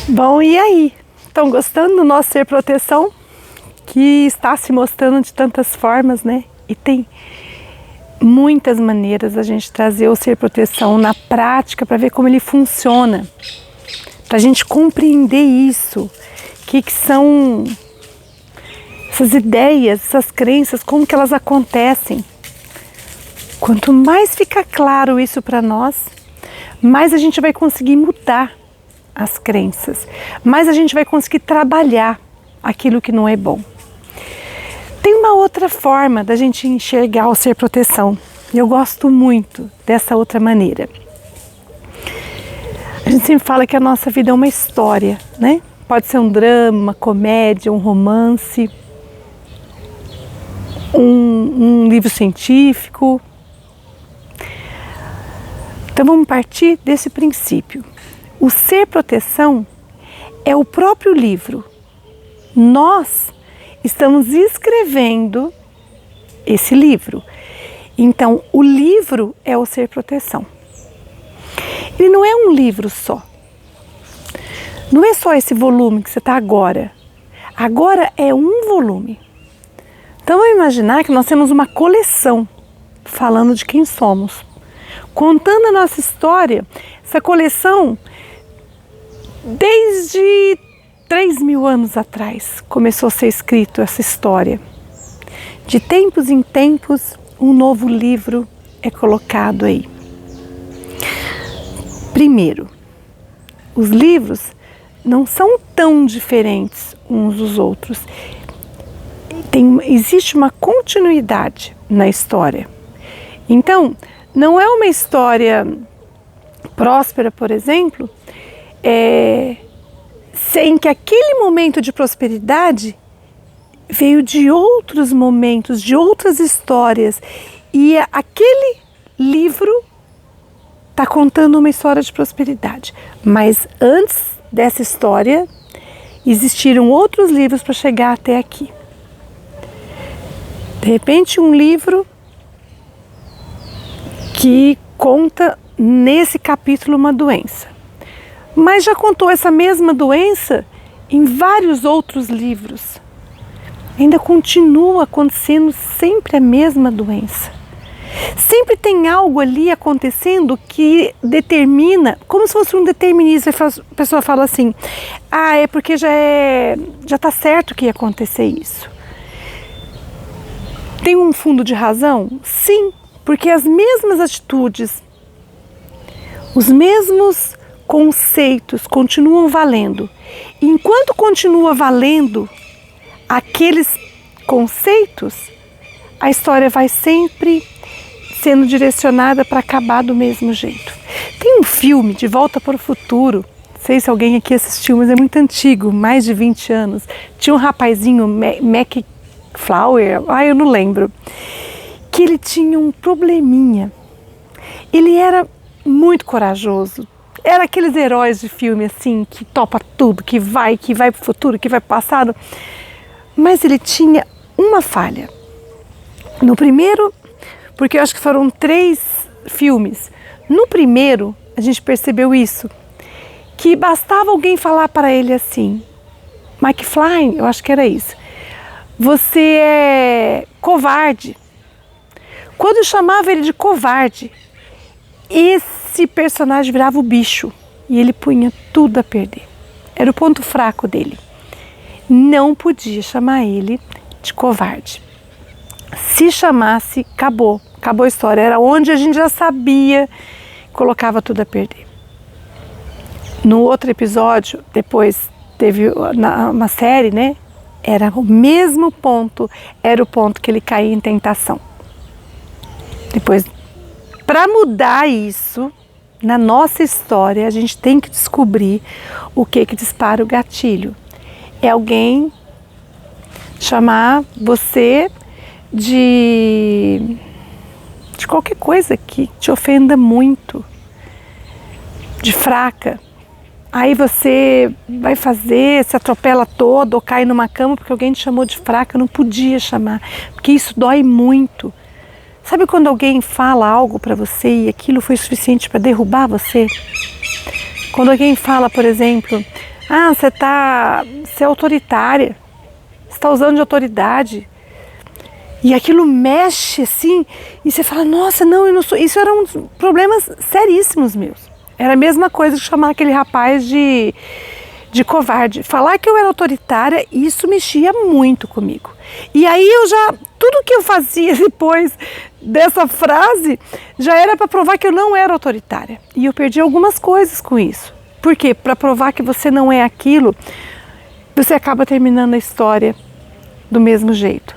Bom, e aí? Estão gostando do nosso Ser Proteção? Que está se mostrando de tantas formas, né? E tem muitas maneiras a gente trazer o Ser Proteção na prática para ver como ele funciona. Para a gente compreender isso. O que são essas ideias, essas crenças, como que elas acontecem. Quanto mais fica claro isso para nós, mais a gente vai conseguir mudar as crenças, mais a gente vai conseguir trabalhar aquilo que não é bom. Tem uma outra forma da gente enxergar o Ser Proteção, e eu gosto muito dessa outra maneira. A gente sempre fala que a nossa vida é uma história, né? Pode ser um drama, uma comédia, um romance, um livro científico. Então vamos partir desse princípio. O Ser Proteção é o próprio livro. Nós estamos escrevendo esse livro. Então, o livro é o Ser Proteção. Ele não é um livro só. Não é só esse volume que você está agora. Agora é um volume. Então, vamos imaginar que nós temos uma coleção falando de quem somos. Contando a nossa história, essa coleção, desde 3.000 anos atrás, começou a ser escrito essa história. De tempos em tempos, um novo livro é colocado aí. Primeiro, os livros não são tão diferentes uns dos outros. Existe uma continuidade na história. Então, não é uma história próspera, por exemplo, sem que aquele momento de prosperidade veio de outros momentos, de outras histórias. E aquele livro está contando uma história de prosperidade. Mas antes dessa história, existiram outros livros para chegar até aqui. De repente, um livro que conta nesse capítulo uma doença. Mas já contou essa mesma doença em vários outros livros. Ainda continua acontecendo sempre a mesma doença. Sempre tem algo ali acontecendo que determina, como se fosse um determinismo. A pessoa fala assim, é porque já está certo que ia acontecer isso. Tem um fundo de razão? Sim, porque as mesmas atitudes, os mesmos conceitos continuam valendo. E enquanto continua valendo aqueles conceitos, a história vai sempre sendo direcionada para acabar do mesmo jeito. Tem um filme, De Volta para o Futuro, não sei se alguém aqui assistiu, mas é muito antigo, mais de 20 anos. Tinha um rapazinho, McFlower, eu não lembro, que ele tinha um probleminha. Ele era muito corajoso. Era aqueles heróis de filme assim, que topa tudo, que vai para o futuro, que vai para o passado. Mas ele tinha uma falha. No primeiro, porque eu acho que foram 3 filmes. No primeiro, a gente percebeu isso. Que bastava alguém falar para ele assim, McFly, eu acho que era isso. Você é covarde. Quando eu chamava ele de covarde, esse personagem virava o bicho e ele punha tudo a perder. Era o ponto fraco dele. Não podia chamar ele de covarde. Se chamasse, acabou a história. Era onde a gente já sabia, colocava tudo a perder. No outro episódio, depois teve uma série, né? Era o mesmo ponto, era o ponto que ele caía em tentação. Depois, para mudar isso, na nossa história, a gente tem que descobrir o que dispara o gatilho. É alguém chamar você de qualquer coisa que te ofenda muito, de fraca. Aí você vai fazer, se atropela todo ou cai numa cama porque alguém te chamou de fraca, não podia chamar, porque isso dói muito. Sabe quando alguém fala algo para você e aquilo foi suficiente para derrubar você? Quando alguém fala, por exemplo, Ah, você é autoritária, você está usando de autoridade. E aquilo mexe assim, e você fala, nossa, não, eu não sou. Isso eram problemas seríssimos meus. Era a mesma coisa que chamar aquele rapaz de covarde. Falar que eu era autoritária, isso mexia muito comigo. E aí tudo que eu fazia depois dessa frase, já era para provar que eu não era autoritária. E eu perdi algumas coisas com isso. Por quê? Para provar que você não é aquilo, você acaba terminando a história do mesmo jeito.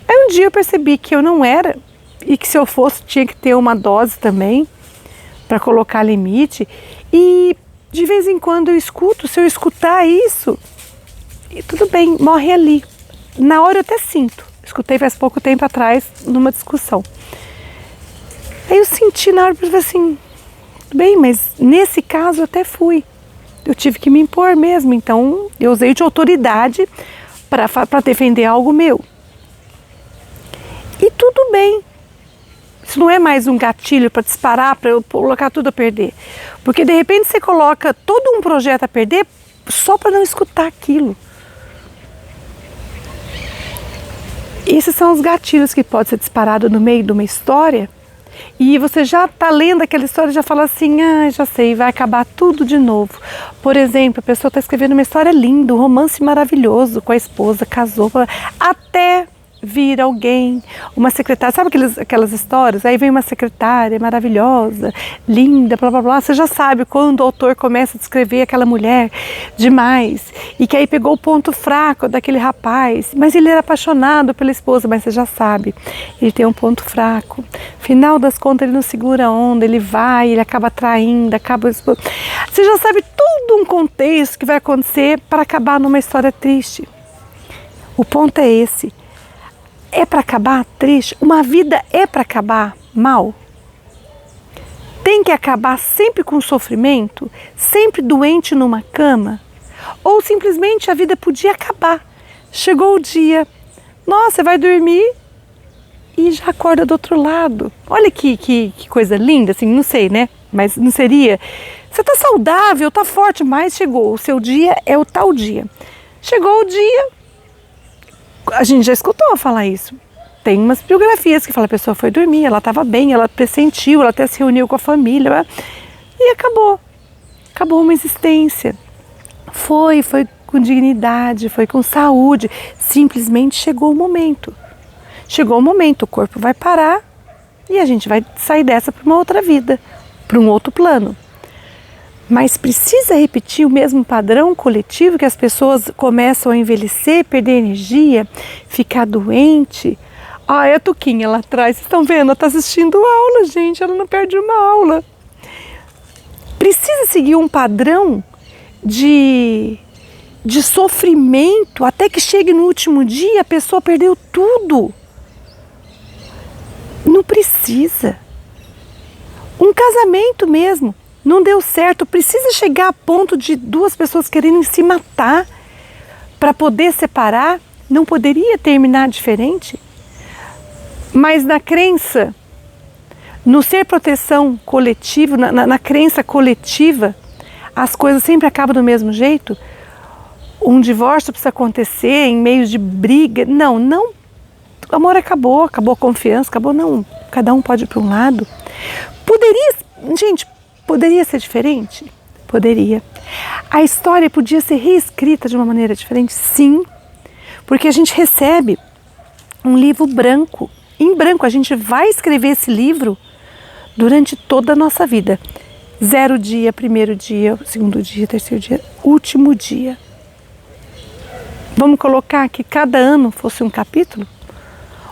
Aí um dia eu percebi que eu não era, e que se eu fosse tinha que ter uma dose também, para colocar limite. E de vez em quando eu escuto, se eu escutar isso, e tudo bem, morre ali. Na hora eu até sinto. Escutei faz pouco tempo atrás, numa discussão. Aí eu senti na hora, eu falei assim, tudo bem, mas nesse caso eu até fui. Eu tive que me impor mesmo, então eu usei de autoridade para defender algo meu. E tudo bem. Isso não é mais um gatilho para disparar, para eu colocar tudo a perder. Porque de repente você coloca todo um projeto a perder só para não escutar aquilo. Esses são os gatilhos que podem ser disparados no meio de uma história. E você já está lendo aquela história e já fala assim, já sei, vai acabar tudo de novo. Por exemplo, a pessoa está escrevendo uma história linda, um romance maravilhoso com a esposa, casou, até vir alguém, uma secretária, sabe aquelas histórias? Aí vem uma secretária maravilhosa, linda, blá blá blá. Você já sabe quando o autor começa a descrever aquela mulher demais e que aí pegou o ponto fraco daquele rapaz, mas ele era apaixonado pela esposa, mas você já sabe, ele tem um ponto fraco. Final das contas ele não segura a onda, ele acaba traindo, você já sabe todo um contexto que vai acontecer para acabar numa história triste. O ponto é esse. É para acabar triste? Uma vida é para acabar mal? Tem que acabar sempre com sofrimento? Sempre doente numa cama? Ou simplesmente a vida podia acabar? Chegou o dia, nossa, você vai dormir e já acorda do outro lado. Olha que coisa linda, assim, não sei, né? Mas não seria? Você está saudável, está forte, mas chegou, o seu dia é o tal dia. Chegou o dia, a gente já escutou falar isso. Tem umas biografias que fala, a pessoa foi dormir, ela estava bem, ela pressentiu, ela até se reuniu com a família e acabou. Acabou uma existência. Foi com dignidade, foi com saúde. Simplesmente chegou o momento. Chegou o momento, o corpo vai parar e a gente vai sair dessa para uma outra vida, para um outro plano. Mas precisa repetir o mesmo padrão coletivo que as pessoas começam a envelhecer, perder energia, ficar doente. É a Tuquinha lá atrás, vocês estão vendo? Ela está assistindo aula, gente, ela não perde uma aula. Precisa seguir um padrão de sofrimento até que chegue no último dia, a pessoa perdeu tudo. Não precisa. Um casamento mesmo. Não deu certo, precisa chegar a ponto de duas pessoas quererem se matar para poder separar? Não poderia terminar diferente? Mas na crença, no ser proteção coletiva, na crença coletiva, as coisas sempre acabam do mesmo jeito? Um divórcio precisa acontecer em meio de briga? Não, o amor acabou a confiança, acabou, não, cada um pode ir para um lado. Poderia ser diferente? Poderia. A história podia ser reescrita de uma maneira diferente? Sim, porque a gente recebe um livro branco. Em branco, a gente vai escrever esse livro durante toda a nossa vida. 0 dia, 1º dia, 2º dia, 3º dia, último dia. Vamos colocar que cada ano fosse um capítulo?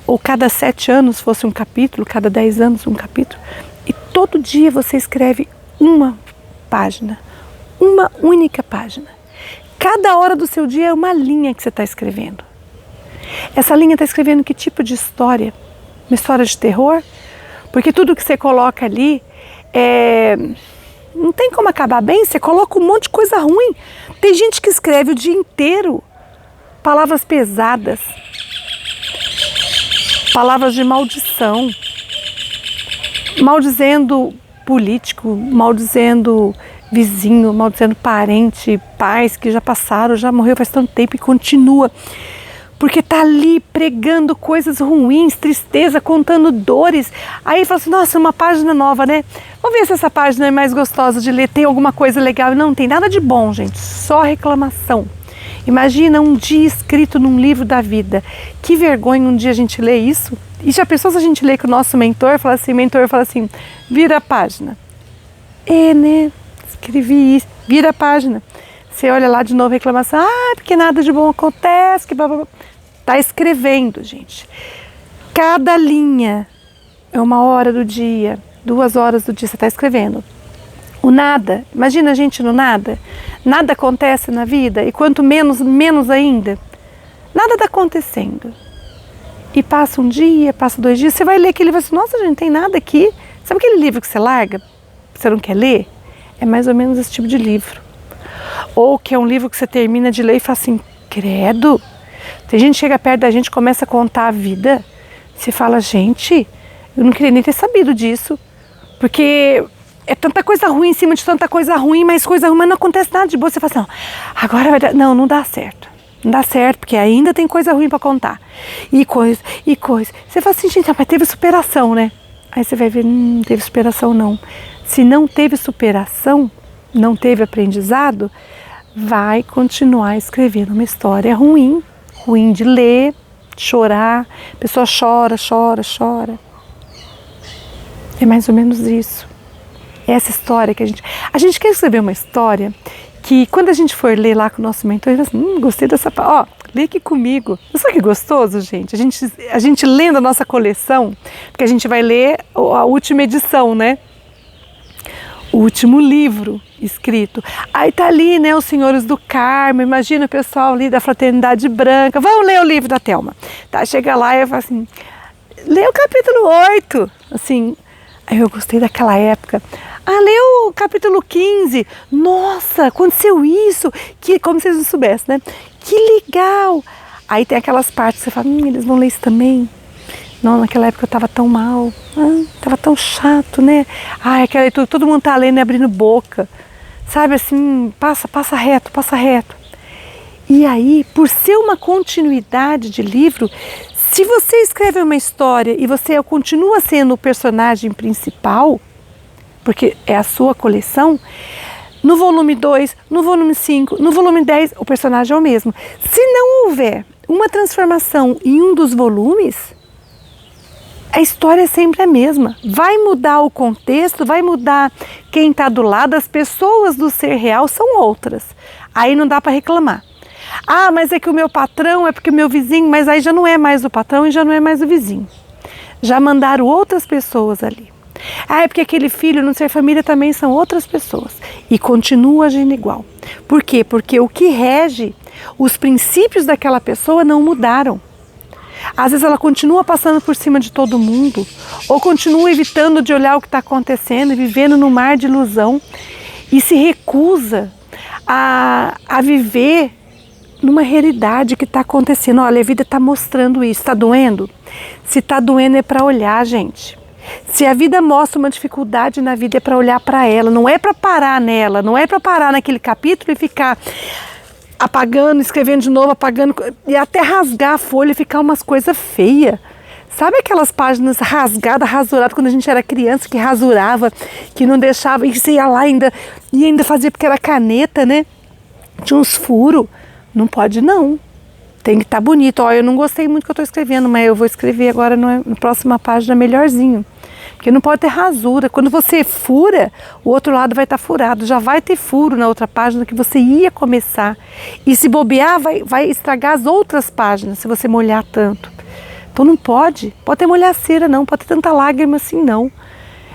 Ou cada 7 anos fosse um capítulo, cada 10 anos um capítulo? E todo dia você escreve uma página, uma única página. Cada hora do seu dia é uma linha que você está escrevendo. Essa linha está escrevendo que tipo de história? Uma história de terror? Porque tudo que você coloca ali não tem como acabar bem, você coloca um monte de coisa ruim. Tem gente que escreve o dia inteiro palavras pesadas, palavras de maldição, maldizendo político, maldizendo vizinho, maldizendo parente, pais que já passaram, já morreu faz tanto tempo e continua. Porque tá ali pregando coisas ruins, tristeza, contando dores. Aí fala assim, nossa, uma página nova, né? Vamos ver se essa página é mais gostosa de ler, tem alguma coisa legal. Não tem nada de bom, gente, só reclamação. Imagina um dia escrito num livro da vida. Que vergonha um dia a gente ler isso. E já pensou se a gente lê com o nosso mentor fala assim, vira a página. Né? Escrevi isso, vira a página. Você olha lá de novo, reclamação, porque nada de bom acontece, que blá, blá, blá. Tá escrevendo, gente. Cada linha é 1 hora do dia, 2 horas do dia, você está escrevendo. O nada, imagina a gente no nada. Nada acontece na vida e quanto menos, menos ainda. Nada está acontecendo. E passa um dia, passa 2 dias, você vai ler aquele livro e vai assim, nossa, gente, não tem nada aqui. Sabe aquele livro que você larga, você não quer ler? É mais ou menos esse tipo de livro. Ou que é um livro que você termina de ler e fala assim, credo. Tem gente que chega perto da gente e começa a contar a vida. Você fala, gente, eu não queria nem ter sabido disso. Porque é tanta coisa ruim em cima de tanta coisa ruim, mas não acontece nada de boa. Você fala assim, agora vai dar. Não dá certo. Não dá certo, porque ainda tem coisa ruim para contar. E coisa. Você fala assim, gente, mas teve superação, né? Aí você vai ver, não teve superação não. Se não teve superação, não teve aprendizado, vai continuar escrevendo uma história ruim de ler, chorar, a pessoa chora. É mais ou menos isso. É essa história que a gente quer escrever uma história que quando a gente for ler lá com o nosso mentor, ele fala assim, gostei dessa parte, lê aqui comigo. Não sabe que gostoso, gente? A gente lendo a nossa coleção, porque a gente vai ler a última edição, né? O último livro escrito. Aí tá ali, né, os Senhores do Carmo, imagina o pessoal ali da Fraternidade Branca, vamos ler o livro da Thelma. Tá, chega lá e eu falo assim, lê o capítulo 8, assim, aí eu gostei daquela época. Lê o capítulo 15, nossa, aconteceu isso, que, como vocês não soubessem, né, que legal. Aí tem aquelas partes que você fala, eles vão ler isso também. Não, naquela época eu estava tão mal, estava tão chato, né? Todo mundo tá lendo e abrindo boca, sabe assim, passa reto. E aí, por ser uma continuidade de livro, se você escreve uma história e você continua sendo o personagem principal, porque é a sua coleção, no volume 2, no volume 5, no volume 10, o personagem é o mesmo. Se não houver uma transformação em um dos volumes, a história é sempre a mesma. Vai mudar o contexto, vai mudar quem está do lado, as pessoas do ser real são outras. Aí não dá para reclamar. Mas é que o meu patrão, é porque o meu vizinho, mas aí já não é mais o patrão e já não é mais o vizinho. Já mandaram outras pessoas ali. É porque aquele filho, não ser família, também são outras pessoas. E continua agindo igual. Por quê? Porque o que rege, os princípios daquela pessoa não mudaram. Às vezes ela continua passando por cima de todo mundo, ou continua evitando de olhar o que está acontecendo e vivendo no mar de ilusão e se recusa a viver numa realidade que está acontecendo. Olha, a vida está mostrando isso. Está doendo? Se está doendo é para olhar, gente. Se a vida mostra uma dificuldade na vida é para olhar para ela, não é para parar nela, não é para parar naquele capítulo e ficar apagando, escrevendo de novo, apagando, e até rasgar a folha e ficar umas coisas feias. Sabe aquelas páginas rasgadas, rasuradas, quando a gente era criança, que rasurava, que não deixava, e você ia lá e ainda fazia porque era caneta, né? Tinha uns furos. Não pode não. Tem que estar bonito. Eu não gostei muito do que eu estou escrevendo, mas eu vou escrever agora na próxima página melhorzinho. Porque não pode ter rasura. Quando você fura, o outro lado vai estar furado. Já vai ter furo na outra página que você ia começar. E se bobear, vai estragar as outras páginas, se você molhar tanto. Então não pode. Pode ter molhaceira não, pode ter tanta lágrima assim não.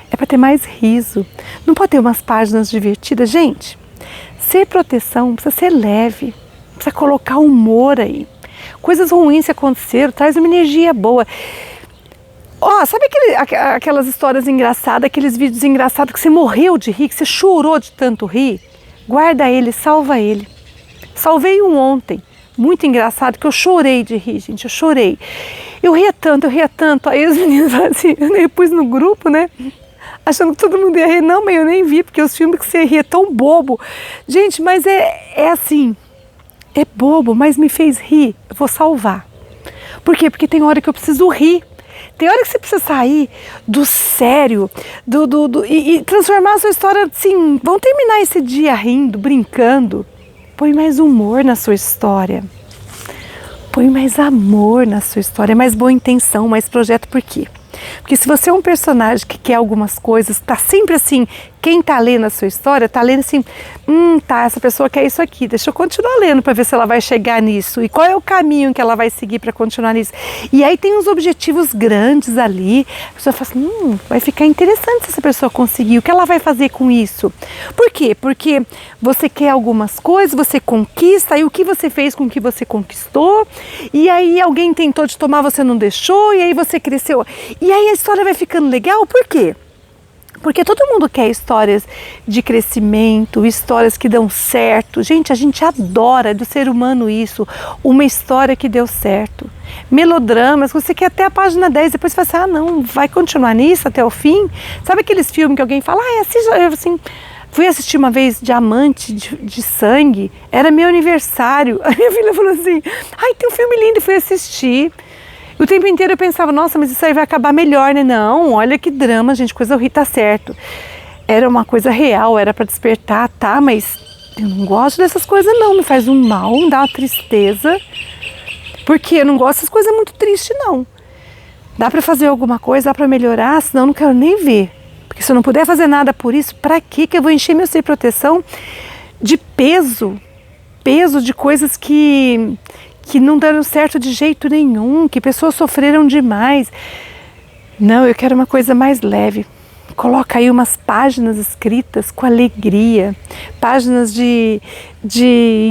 É para ter mais riso. Não pode ter umas páginas divertidas. Gente, ser proteção precisa ser leve. Precisa colocar humor aí. Coisas ruins que aconteceram, traz uma energia boa. Sabe aquelas histórias engraçadas, aqueles vídeos engraçados que você morreu de rir, que você chorou de tanto rir? Guarda ele, salva ele. Salvei um ontem, muito engraçado, que eu chorei de rir, gente, eu chorei. Eu ria tanto. Aí os meninos falaram assim, eu pus no grupo, né? achando que todo mundo ia rir. Não, mas eu nem vi, porque os filmes que você ri é tão bobo. Gente, mas é assim, é bobo, mas me fez rir, eu vou salvar. Por quê? Porque tem hora que eu preciso rir. Tem hora que você precisa sair do sério e transformar a sua história assim. Vamos terminar esse dia rindo, brincando. Põe mais humor na sua história. Põe mais amor na sua história, mais boa intenção, mais projeto. Por quê? Porque se você é um personagem que quer algumas coisas, tá sempre assim, quem tá lendo a sua história, tá lendo assim, tá, essa pessoa quer isso aqui, deixa eu continuar lendo para ver se ela vai chegar nisso, e qual é o caminho que ela vai seguir para continuar nisso. E aí tem uns objetivos grandes ali, a pessoa fala assim, vai ficar interessante se essa pessoa conseguir, o que ela vai fazer com isso? Por quê? Porque você quer algumas coisas, você conquista, e o que você fez com o que você conquistou, e aí alguém tentou te tomar, você não deixou, e aí você cresceu. E aí a história vai ficando legal, por quê? Porque todo mundo quer histórias de crescimento, histórias que dão certo. Gente, a gente adora do ser humano isso, uma história que deu certo. Melodramas, você quer até a página 10, depois você fala assim, não, vai continuar nisso até o fim? Sabe aqueles filmes que alguém fala, assista, eu assim... Fui assistir uma vez Diamante de Sangue, era meu aniversário. A minha filha falou assim, tem um filme lindo, e fui assistir. O tempo inteiro eu pensava, nossa, mas isso aí vai acabar melhor, né? Não, olha que drama, gente, coisa horrível, tá certo. Era uma coisa real, era para despertar, tá, mas eu não gosto dessas coisas não, me faz um mal, me dá uma tristeza, porque eu não gosto dessas coisas muito tristes não. Dá para fazer alguma coisa, dá para melhorar, senão eu não quero nem ver. Porque se eu não puder fazer nada por isso, para que eu vou encher meu ser de proteção de peso de coisas que não deram certo de jeito nenhum, que pessoas sofreram demais. Não, eu quero uma coisa mais leve. Coloca aí umas páginas escritas com alegria, páginas de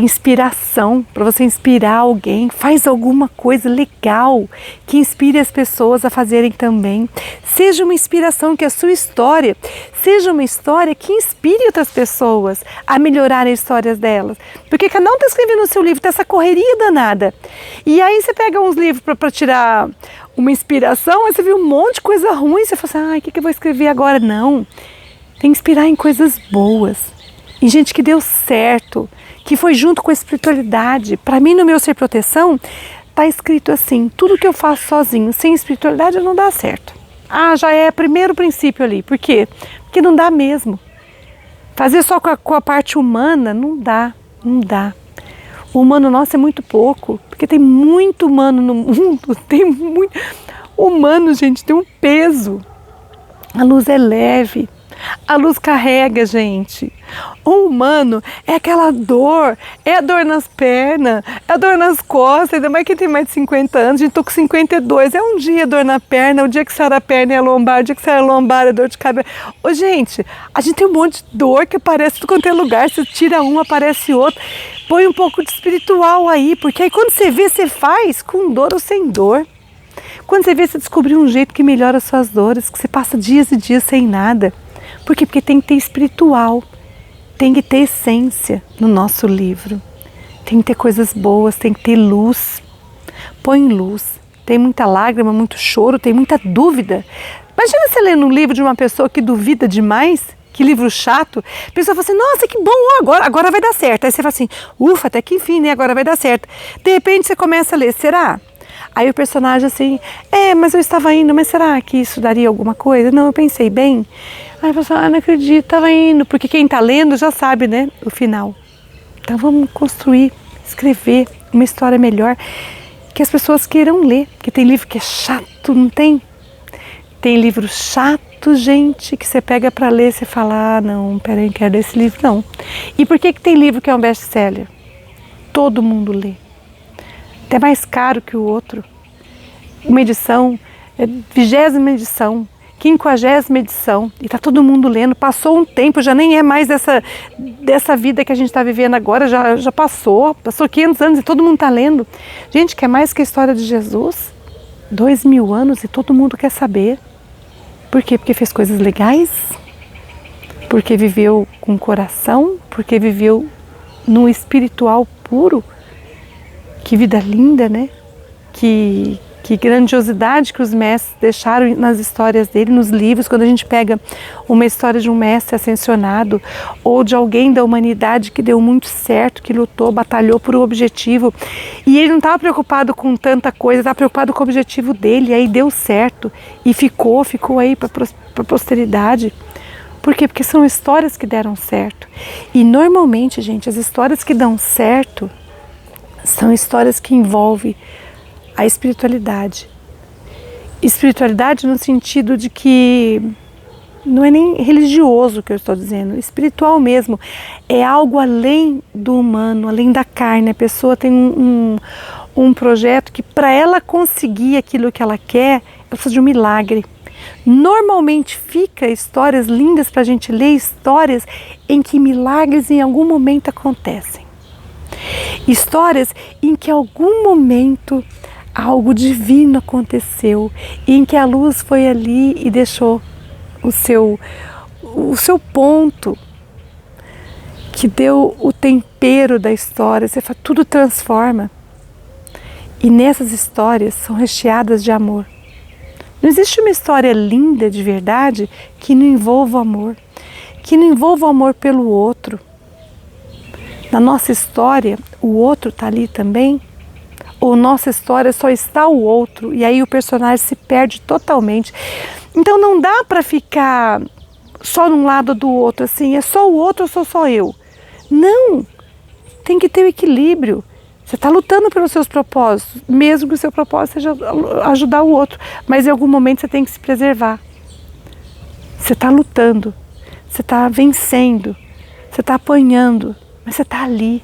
inspiração, para você inspirar alguém. Faz alguma coisa legal que inspire as pessoas a fazerem também. Seja uma inspiração, que a sua história seja uma história que inspire outras pessoas a melhorarem as histórias delas. Porque cada um está escrevendo o seu livro, está essa correria danada. E aí você pega uns livros para tirar uma inspiração, aí você viu um monte de coisa ruim, você fala assim, o que eu vou escrever agora? Não, tem que inspirar em coisas boas, em gente que deu certo, que foi junto com a espiritualidade. Para mim, no meu Ser Proteção, tá escrito assim, tudo que eu faço sozinho, sem espiritualidade, não dá certo. Já é o primeiro princípio ali, por quê? Porque não dá mesmo. Fazer só com a parte humana, não dá. O humano nosso é muito pouco, porque tem muito humano no mundo, tem muito... O humano, gente, tem um peso. A luz é leve, a luz carrega, gente. O humano é aquela dor, é a dor nas pernas, é a dor nas costas, ainda mais quem tem mais de 50 anos, a gente tô com 52, é um dia dor na perna, o dia que sara a perna é a lombar, o dia que sara a lombar é dor de cabeça. Gente, a gente tem um monte de dor que aparece em tudo quanto é lugar, você tira um, aparece outro. Põe um pouco de espiritual aí, porque aí quando você vê, você faz com dor ou sem dor. Quando você vê, você descobriu um jeito que melhora as suas dores, que você passa dias e dias sem nada. Por quê? Porque tem que ter espiritual, tem que ter essência no nosso livro. Tem que ter coisas boas, tem que ter luz. Põe luz. Tem muita lágrima, muito choro, tem muita dúvida. Imagina você lendo um livro de uma pessoa que duvida demais. Que livro chato. A pessoa fala assim, nossa, que bom, agora vai dar certo. Aí você fala assim, ufa, até que enfim, né? Agora vai dar certo. De repente você começa a ler, será? Aí o personagem assim, mas eu estava indo, mas será que isso daria alguma coisa? Não, eu pensei bem. Aí a pessoa, não acredito, estava indo. Porque quem está lendo já sabe, né, o final. Então vamos construir, escrever uma história melhor que as pessoas queiram ler. Porque tem livro que é chato, não tem? Tem livro chato, gente, que você pega para ler e você fala, não, peraí, não quero ler esse livro, não. E por que tem livro que é um best-seller? Todo mundo lê. Até mais caro que o outro. Uma edição, 20ª edição, 50ª edição, e está todo mundo lendo. Passou um tempo, já nem é mais dessa vida que a gente está vivendo agora, já passou 500 anos e todo mundo está lendo. Gente, quer mais que a história de Jesus? 2000 anos e todo mundo quer saber. Por quê? Porque fez coisas legais? Porque viveu com coração? Porque viveu no espiritual puro? Que vida linda, né? Que Que grandiosidade que os mestres deixaram nas histórias dele, nos livros. Quando a gente pega uma história de um mestre ascensionado ou de alguém da humanidade que deu muito certo, que lutou, batalhou por um objetivo, e ele não estava preocupado com tanta coisa, estava preocupado com o objetivo dele, aí deu certo e ficou aí para a posteridade. Por quê? Porque são histórias que deram certo. E normalmente, gente, as histórias que dão certo são histórias que envolvem a espiritualidade. Espiritualidade no sentido de que não é nem religioso que eu estou dizendo, espiritual mesmo. É algo além do humano, além da carne. A pessoa tem um projeto que, para ela conseguir aquilo que ela quer, ela precisa de um milagre. Normalmente fica histórias lindas para a gente ler, histórias em que milagres em algum momento acontecem. Histórias em que em algum momento algo divino aconteceu, em que a luz foi ali e deixou o seu ponto, que deu o tempero da história, tudo transforma. E nessas histórias são recheadas de amor. Não existe uma história linda de verdade que não envolva o amor, que não envolva o amor pelo outro. Na nossa história, o outro está ali também. Ou nossa história só está o outro, e aí o personagem se perde totalmente. Então não dá para ficar só num lado do outro, assim, é só o outro ou sou só eu. Não, tem que ter o equilíbrio. Você está lutando pelos seus propósitos, mesmo que o seu propósito seja ajudar o outro, mas em algum momento você tem que se preservar. Você está lutando, você está vencendo, você está apanhando, mas você está ali,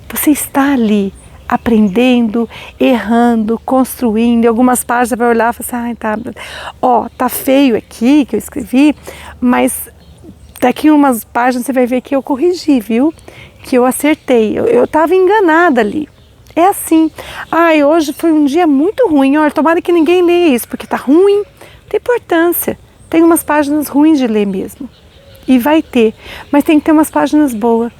você está ali. Aprendendo, errando, construindo. Em algumas páginas você vai olhar e falar assim, tá feio aqui que eu escrevi, mas daqui umas páginas você vai ver que eu corrigi, viu? Que eu acertei, eu estava enganada ali. É assim, hoje foi um dia muito ruim, olha, tomara que ninguém leia isso, porque tá ruim, não tem importância. Tem umas páginas ruins de ler mesmo, e vai ter, mas tem que ter umas páginas boas.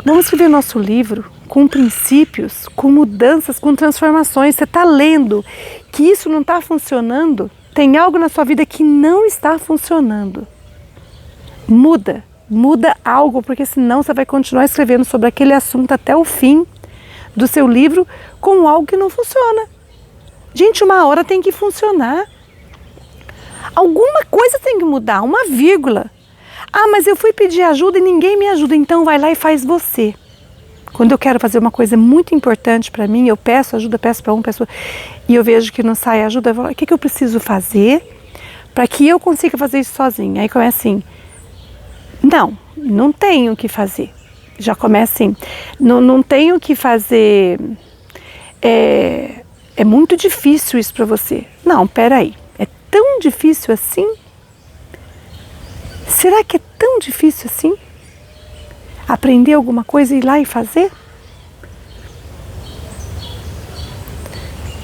Vamos escrever nosso livro com princípios, com mudanças, com transformações. Você está lendo que isso não está funcionando? Tem algo na sua vida que não está funcionando. Muda algo, porque senão você vai continuar escrevendo sobre aquele assunto até o fim do seu livro com algo que não funciona. Gente, uma hora tem que funcionar. Alguma coisa tem que mudar, uma vírgula. Mas eu fui pedir ajuda e ninguém me ajuda, então vai lá e faz você. Quando eu quero fazer uma coisa muito importante para mim, eu peço ajuda, peço para e eu vejo que não sai ajuda, eu falo, o que eu preciso fazer para que eu consiga fazer isso sozinha? Aí começa assim, não tenho o que fazer. Já começa assim, não tenho o que fazer, é muito difícil isso para você. Não, peraí, é tão difícil assim? Será que é tão difícil assim? Aprender alguma coisa e ir lá e fazer?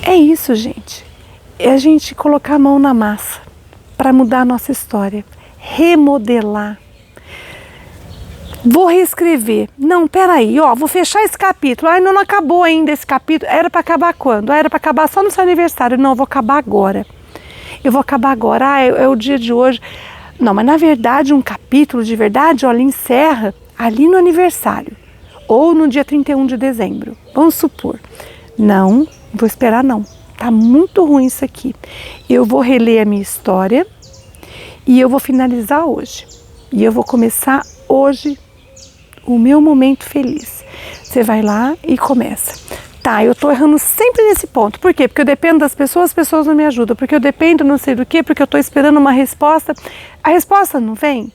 É isso, gente. É a gente colocar a mão na massa para mudar a nossa história. Remodelar. Vou reescrever. Não, peraí, vou fechar esse capítulo. Não acabou ainda esse capítulo. Era para acabar quando? Era para acabar só no seu aniversário. Não, eu vou acabar agora. Eu vou acabar agora. É o dia de hoje. Não, mas na verdade um capítulo de verdade, encerra ali no aniversário. Ou no dia 31 de dezembro. Vamos supor. Não, vou esperar não. Tá muito ruim isso aqui. Eu vou reler a minha história e eu vou finalizar hoje. E eu vou começar hoje o meu momento feliz. Você vai lá e começa. Eu tô errando sempre nesse ponto. Por quê? Porque eu dependo das pessoas, as pessoas não me ajudam. Porque eu dependo não sei do quê, porque eu tô esperando uma resposta. A resposta não vem.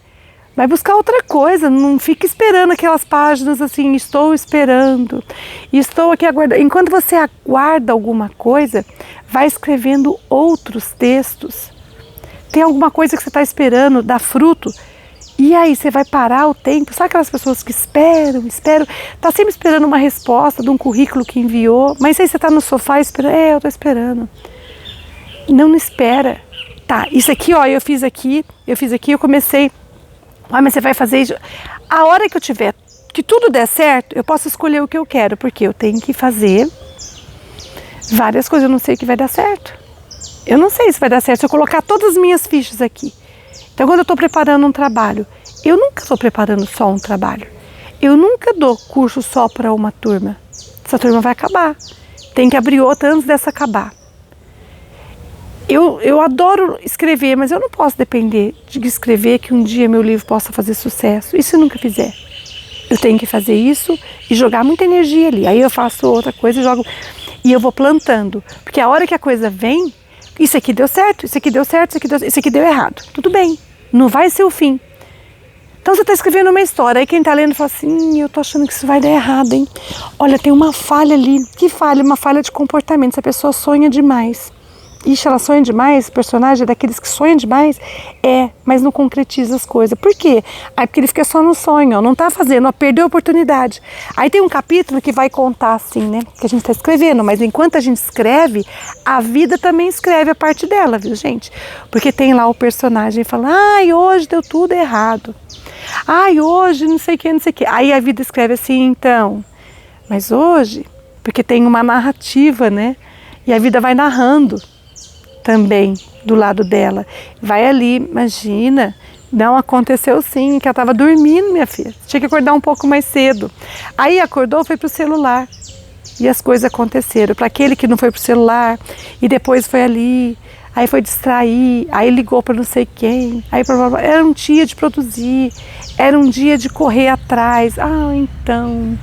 Vai buscar outra coisa, não fica esperando aquelas páginas assim, estou esperando, estou aqui aguardando. Enquanto você aguarda alguma coisa, vai escrevendo outros textos. Tem alguma coisa que você está esperando, dá fruto, e aí você vai parar o tempo. Sabe aquelas pessoas que esperam, está sempre esperando uma resposta de um currículo que enviou, mas aí você está no sofá esperando, eu estou esperando. Não espera. Isso aqui, eu fiz aqui, eu comecei. Mas você vai fazer isso. A hora que eu tiver, que tudo der certo, eu posso escolher o que eu quero, porque eu tenho que fazer Várias coisas eu não sei que vai dar certo. Eu não sei se vai dar certo se eu colocar todas as minhas fichas aqui. Então, quando eu estou preparando um trabalho, eu nunca estou preparando só um trabalho. Eu nunca dou curso só para uma turma. Essa turma vai acabar. Tem que abrir outra antes dessa acabar. Eu adoro escrever, mas eu não posso depender de escrever que um dia meu livro possa fazer sucesso. E se eu nunca fizer? Eu tenho que fazer isso e jogar muita energia ali. Aí eu faço outra coisa e jogo. E eu vou plantando. Porque a hora que a coisa vem, isso aqui deu certo, isso aqui deu certo, isso aqui deu errado. Tudo bem, não vai ser o fim. Então você está escrevendo uma história, aí quem está lendo fala assim, eu tô achando que isso vai dar errado, hein? Olha, tem uma falha ali. Que falha? Uma falha de comportamento. Essa pessoa sonha demais. Ixi, ela sonha demais, o personagem é daqueles que sonham demais, mas não concretiza as coisas. Por quê? Aí porque ele fica só no sonho, ó, não está fazendo, ó, perdeu a oportunidade. Aí tem um capítulo que vai contar assim, né, que a gente está escrevendo, mas enquanto a gente escreve, a vida também escreve a parte dela, viu, gente? Porque tem lá o personagem fala, ai, hoje deu tudo errado. Ai, hoje não sei o que, não sei o que. Aí a vida escreve assim, então, mas hoje, porque tem uma narrativa, né, e a vida vai narrando também do lado dela. Vai ali, imagina, não aconteceu sim, que ela estava dormindo, minha filha. Tinha que acordar um pouco mais cedo. Aí acordou, foi pro celular. E as coisas aconteceram. Para aquele que não foi pro celular, e depois foi ali, aí foi distrair, aí ligou para não sei quem. Aí era um dia de produzir, era um dia de correr atrás. Ah, então.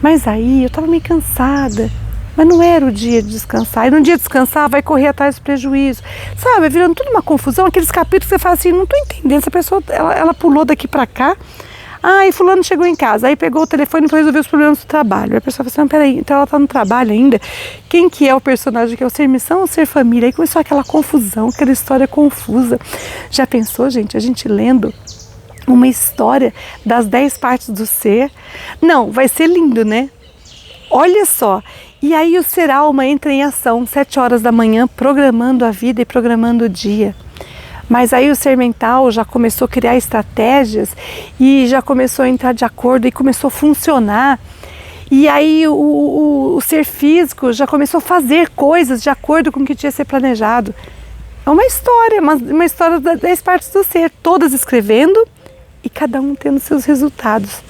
Mas aí eu estava meio cansada. Mas não era o dia de descansar. E no dia de descansar vai correr atrás do prejuízo. Sabe, vai virando tudo uma confusão. Aqueles capítulos que você fala assim, não estou entendendo. Essa pessoa, ela pulou daqui para cá. Ah, e fulano chegou em casa. Aí pegou o telefone para resolver os problemas do trabalho. Aí a pessoa fala assim, não, peraí, então ela está no trabalho ainda. Quem que é o personagem? Que é o ser missão ou ser família? Aí começou aquela confusão, aquela história confusa. Já pensou, gente? A gente lendo uma história das 10 partes do ser. Não, vai ser lindo, né? Olha só. E aí o ser alma entra em ação, 7 horas da manhã, programando a vida e programando o dia. Mas aí o ser mental já começou a criar estratégias e já começou a entrar de acordo e começou a funcionar. E aí o ser físico já começou a fazer coisas de acordo com o que tinha que ser planejado. É uma história, uma história das 10 partes do ser, todas escrevendo e cada um tendo seus resultados.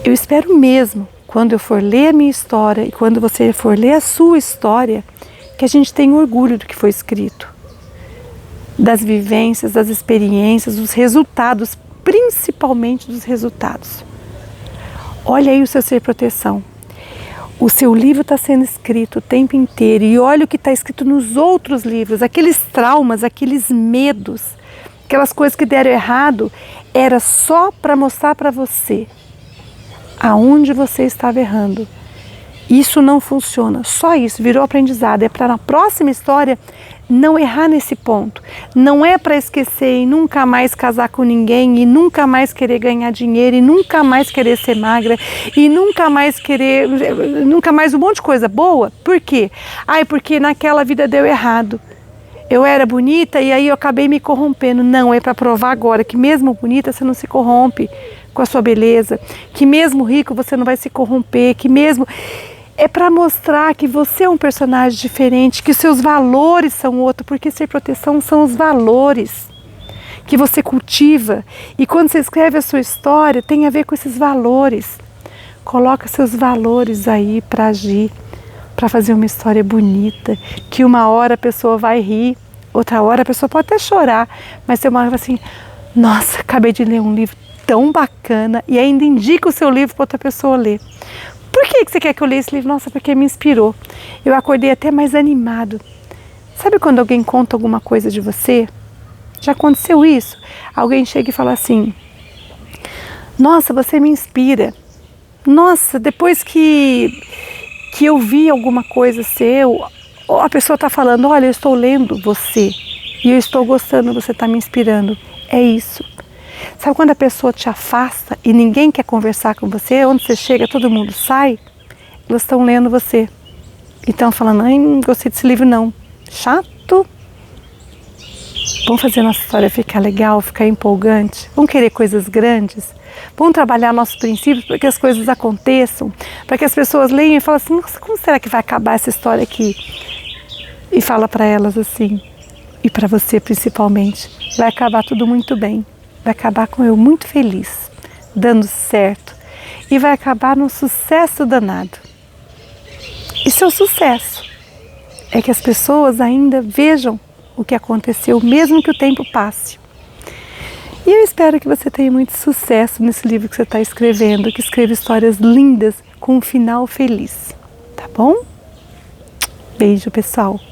Eu espero mesmo, quando eu for ler a minha história e quando você for ler a sua história, que a gente tenha orgulho do que foi escrito. Das vivências, das experiências, dos resultados, principalmente dos resultados. Olha aí o seu ser proteção. O seu livro está sendo escrito o tempo inteiro e olha o que está escrito nos outros livros, aqueles traumas, aqueles medos, aquelas coisas que deram errado, era só para mostrar para você aonde você estava errando. Isso não funciona, só isso, virou aprendizado. É para na próxima história não errar nesse ponto. Não é para esquecer e nunca mais casar com ninguém, e nunca mais querer ganhar dinheiro, e nunca mais querer ser magra, e nunca mais um monte de coisa boa. Por quê? Ai, porque naquela vida deu errado. Eu era bonita e aí eu acabei me corrompendo. Não, é para provar agora que mesmo bonita você não se corrompe com a sua beleza, que mesmo rico você não vai se corromper, que mesmo... É para mostrar que você é um personagem diferente, que seus valores são outros, porque ser proteção são os valores que você cultiva. E quando você escreve a sua história, tem a ver com esses valores. Coloca seus valores aí para agir, para fazer uma história bonita, que uma hora a pessoa vai rir, outra hora a pessoa pode até chorar, mas tem uma hora assim, nossa, acabei de ler um livro tão bacana, e ainda indica o seu livro para outra pessoa ler. Por que você quer que eu leia esse livro? Nossa, porque me inspirou. Eu acordei até mais animado. Sabe quando alguém conta alguma coisa de você? Já aconteceu isso? Alguém chega e fala assim, nossa, você me inspira. Nossa, depois que eu vi alguma coisa seu, a pessoa está falando, olha, eu estou lendo você e eu estou gostando, você está me inspirando. É isso. Sabe quando a pessoa te afasta e ninguém quer conversar com você, onde você chega todo mundo sai? Elas estão lendo você. E estão falando, ai, não gostei desse livro não. Chato. Vamos fazer nossa história ficar legal, ficar empolgante. Vamos querer coisas grandes. Vamos trabalhar nossos princípios para que as coisas aconteçam, para que as pessoas leiam e falem assim, nossa, como será que vai acabar essa história aqui? E fala para elas assim, e para você principalmente, vai acabar tudo muito bem, vai acabar com eu muito feliz, dando certo, e vai acabar num sucesso danado. E seu sucesso é que as pessoas ainda vejam o que aconteceu, mesmo que o tempo passe. E eu espero que você tenha muito sucesso nesse livro que você está escrevendo, que escreva histórias lindas com um final feliz, tá bom? Beijo, pessoal!